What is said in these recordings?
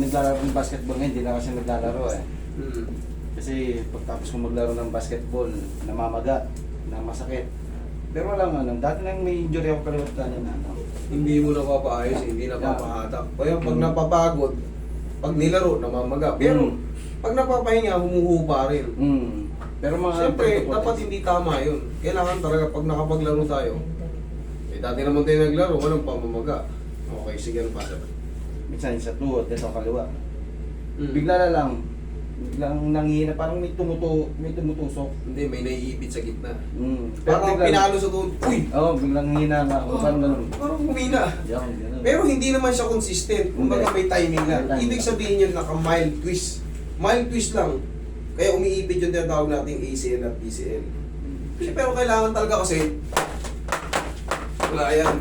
naglalaro ng basketball ngayon, hindi na kasi naglalaro eh. Hmm. Kasi pagtapos ko maglaro ng basketball, namamaga, na masakit. Pero wala nga nun, dati nang may injury ako kaliwat kanin na. Hindi mo napapaayos, hindi napapahatak. Kaya pag napapagod, pag nilaro, namamaga. Pero pag napapahinga, humuhupa rin. Pero mga Siyempre, dapat hindi tama yun. Kailangan talaga pag nakapaglaro tayo. Eh, dati naman tayo naglaro, walang pamamaga. Okay, sige, ano pa sabi? minsan sa tuhod, dito kaliwa. Hmm. Bigla na lang, biglang nanghihina, parang may tumutusok. Hindi, may naiipit sa gitna. Pero Parang biglang- pinalo sa tuhod. Uy! Oo, biglang hina nga ako, parang ganun. Parang humina. Yan, ganun. Pero hindi naman siya consistent. Kumbaga may timing lang. May timing Ibig lang. sabihin yun, naka-mild twist. Mild twist lang. Kaya umiipit yung tinatawag nating ACL at PCL. Pero kailangan talaga kasi wala yan.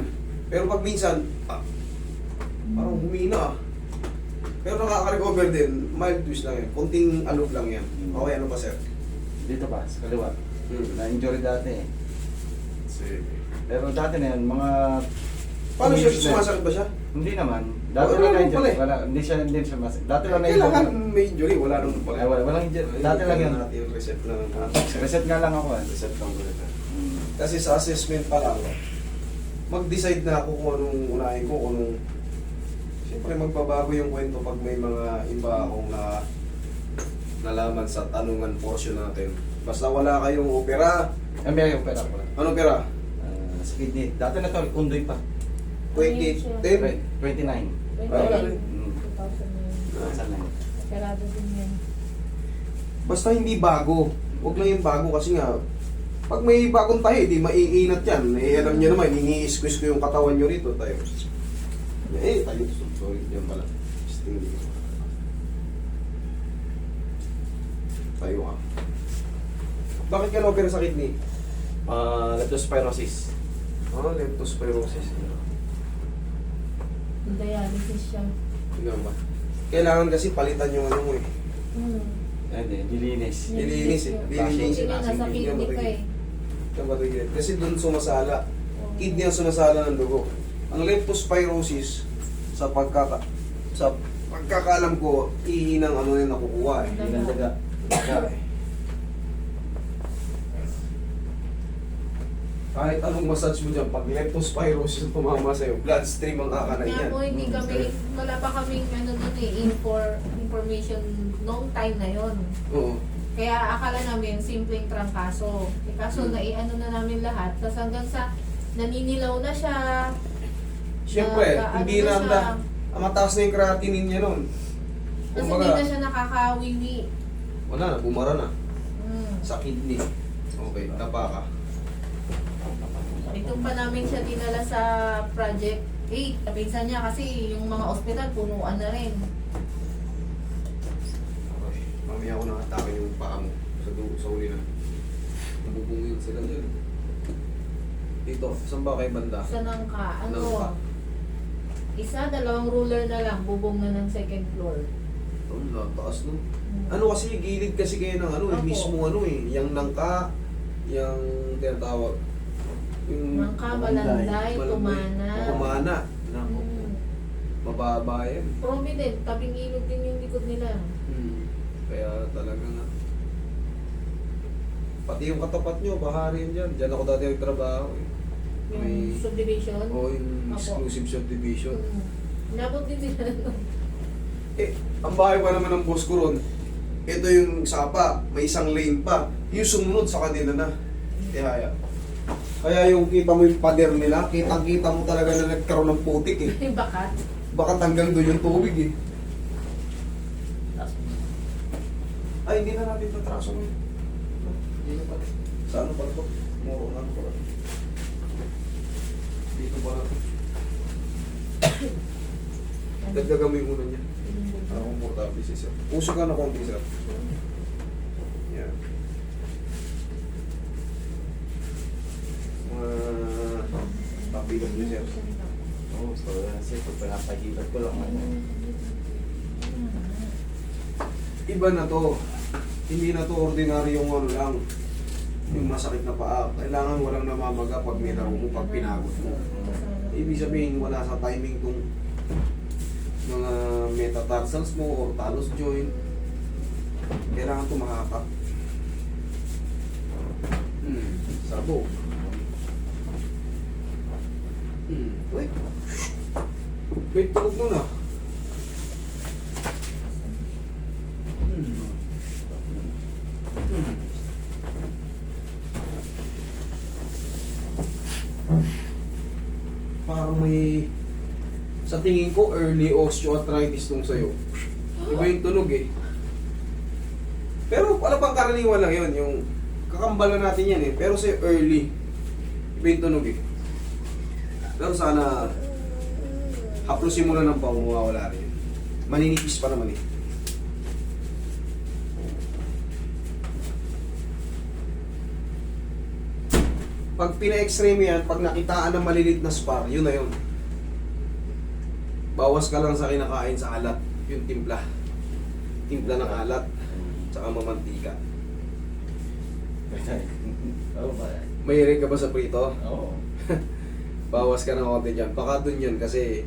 Pero pag minsan, parang humina ah. Pero nakaka-recover din. Mild twist lang yan. Kunting alog lang yan. Okay, ano pa sir? Dito pa, sa kaliwa. Hmm. Na-injury dati eh. Sige. Pero dati na yun, mga... Paano siya? years na- Sumasakit ba siya? Hindi naman. Dati Wala lang naman na-injury. pala eh. Wala, hindi siya masakit. Dati lang Kailangan na-injury. may injury. Wala nung pala. Ay, walang injury. Dati lang yun. Natin yung reset na lang. Reset nga lang ako eh. Reset lang ulit. Kasi sa assessment pa lang, mag-decide na ako kung anong unahin ko, kung anong... Siyempre magbabago yung kwento pag may mga iba akong nalaman sa tanungan portion natin. Basta wala kayong opera. Ay, may opera ko lang. Ano opera? Sa kidney. Dati na to, undoy pa. 2010? 29. Wala rin. 2009. Saan na yun? Operado din yan. Basta hindi bago. Huwag lang yung bago kasi nga, pag may bagong tayo, di maiinat yan. Eh, alam nyo naman, ini-squeeze ko yung katawan nyo rito tayo. Eh, tayo. Sorry, yan pala. Sting dito. Tayo ka. Bakit ka na-opera sa kidney? Leptospirosis. Leptospirosis. Dialysis siya. Tingnan ba? Kailangan kasi palitan yung ano mo eh. Hindi, nilinis. Nilinis eh. Nilinis Buti nga, nasa kidney pa eh. Yung matigil. Kasi doon sumasala. Kidney ang sumasala ng dugo. Ang leptospirosis, sa pagkakaalam ko, ihinang ano yung nakukuha eh. Hindi ng daga. Kahit anong massage mo dyan, pag leptospirosis ang tumama sa'yo, bloodstream ang kakanan Kaya yan. po hindi kami, wala pa kaming ano dun eh, information noong time na yon. Oo. Kaya akala namin simpleng trangkaso. Eh, kaso naiano na namin lahat. Tapos hanggang sa naninilaw na siya. Siyempre, na- hindi ano na siya. mataas na yung creatinine niya nun. Kasi Kumbaga, hindi na siya nakakawiwi. wala na, bumara na. Mm. Sa kidney. Okay, tapa ka. Ito pa namin siya dinala sa Project 8. Pinsan niya kasi yung mga ospital punuan na rin. Okay, mamaya ako nakatake yung paa mo sa uli na. Nabubungin sila dyan. Dito, saan ba kayo banda? Sa Nangka, Nangka. isa, dalawang ruler na lang, bubong na ng second floor. Ang taas no. Ano kasi, gilid kasi kayo ng ano, Opo. mismo ano eh. Yung nangka, yung tinatawag. Yung Nangka, Malanday, Tumana. Tumana. Nako, Mm. mababa yan. Prominent, tabing ilog din yung likod nila. Kaya talaga nga. Pati yung katapat nyo, bahari yun dyan. Diyan ako dati nagtrabaho eh. Yung May- subdivision. O yung Opo. exclusive subdivision. Inabot din sila nun. Eh, ang bahay pa naman ng boss ko ron, ito yung sapa, may isang lane pa. Yung sumunod sa kanila na. Kaya yung kita mo yung pader nila, kitang-kita mo talaga na nagkaroon ng putik eh. Yung bakat. Baka hanggang doon yung tubig eh. Ay, hindi na natin tatraso mo. Hindi na pala. Sa ano pala to? Moro na ano pala. Dito pala to. Dagdagan mo yung unan niya. Para komportable si sir. Puso ka na konti sir. Yan. Mga pabigat niyo sir. Oo, so kasi pag pinapahibat ko lang ano. Iba na to. Hindi na to ordinaryong ano lang. Yung masakit na paa. Kailangan walang namamaga pag nilaro mo, pag pinagod mo. Ibig sabihin wala sa timing tong mga metatarsals mo or talus joint. Kailangan ito makakat. Sabog. Wait. Wait, tulog muna. Parang may, sa tingin ko, early osteoarthritis nung sa'yo. Iba yung tunog eh. Pero alam bang karaniwan lang yun, yung kakambalan natin yan eh. Pero sa'yo early, iba yung tunog eh. Pero sana, haplusin mo lang ng pao, mawawala rin. Maninipis pa naman eh. Pag pina-x-ray mo yan, pag nakitaan ng malilit na spar, yun na yun. Bawas ka lang sa kinakain sa alat, yung timpla. Timpla ng alat, tsaka mamantika. Oo ba? Mahilig ka ba sa prito? Oo. Bawas ka ng konti dyan. Baka dun yun kasi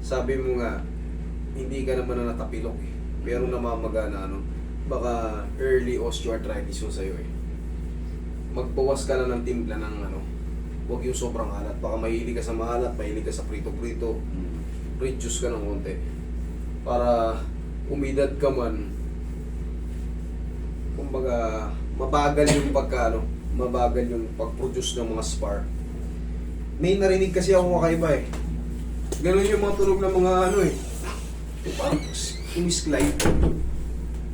sabi mo nga, hindi ka naman na natapilok eh. Pero namamaga na ano, baka early osteoarthritis yung sa'yo eh. Magbawas ka na ng timpla ng ano, huwag yung sobrang alat. Baka mahilig ka sa maalat, mahilig ka sa prito-prito. Reduce ka ng konti. Para umidad ka man, kumbaga, mabagal yung pagka, ano, mabagal yung pag-produce ng mga spar. May narinig kasi ako kakaiba eh. Ganun yung mga tunog ng mga ano eh. Yung parang umisklide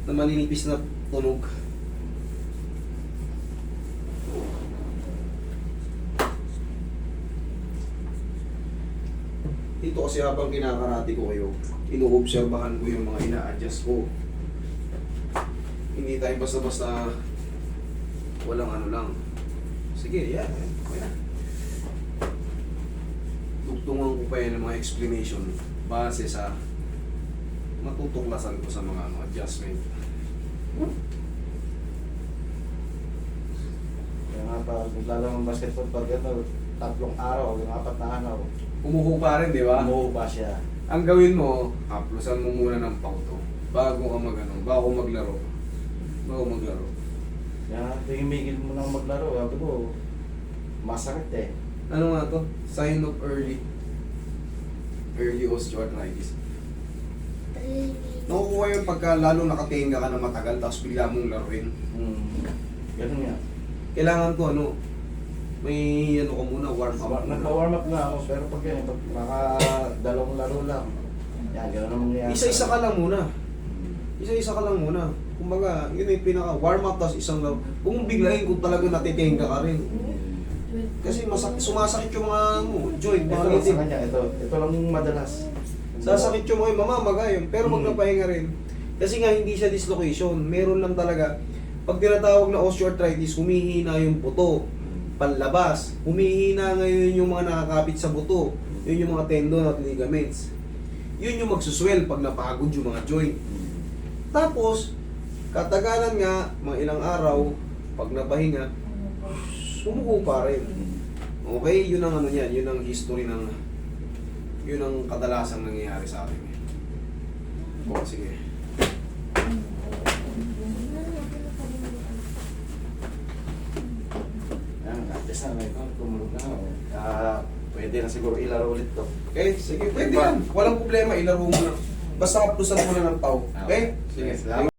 na maninipis na tunog. Dito kasi habang kinakarati ko kayo, inoobserbahan ko yung mga ina-adjust ko. Hindi tayo basta-basta walang ano lang. Sige, yan. Okay na. Tugtungan ko pa yan ng mga explanation base sa matutuklasan ko sa mga ano, adjustment. Kaya nga pa, naglalang ng basketball pag gano'n, 3 araw, 4 na araw. Umuho pa rin, di ba? Umuho pa siya. Ang gawin mo, haplusan mo muna ng pauto bago ka bago maglaro. Bago maglaro. Kaya tingin mo nang maglaro, sabi ko, masakit eh. Ano nga to? Sign of early osteoarthritis. Nakukuha yun pagka lalo nakatenga ka na matagal tapos bigla mong laruin. Ganun nga. Kailangan ko ano, may ano ko muna, warm up. Nagpa-warm up na ako, pero pag yan, pag dalawang laro lang, yan, gano'n ang mangyayari. Isa-isa ka lang muna. Isa-isa ka lang muna. Kumbaga, yun yung pinaka warm up tapos isang laro. Kung biglayin kung talaga natitenga ka rin. Kasi sumasakit yung mga joint, Ito mga lang sa ngiti. kanya, ito lang madalas. Sasakit yung mga mamamaga yun, pero magnapahinga rin. Kasi nga hindi siya dislocation, meron lang talaga. Pag tinatawag na osteoarthritis, humihina yung buto, panlabas. Humihina ngayon yung mga nakakapit sa buto. Yun yung mga tendon at ligaments. Yun yung magsuswell pag napagod yung mga joint. Tapos, katagalan nga, mga ilang araw, pag napahinga, sumuko pa rin. Okay, yun ang ano yan, yun ang history ng, yun ang kadalasang nangyayari sa akin. O, sige. Yan, at-least na, tumulog na ako. Pwede na siguro ilaro ulit to. Okay, sige, pwede yan. Walang problema, ilaro mo na. Basta kaplusan mo na ng tao. Okay? Sige, salamat.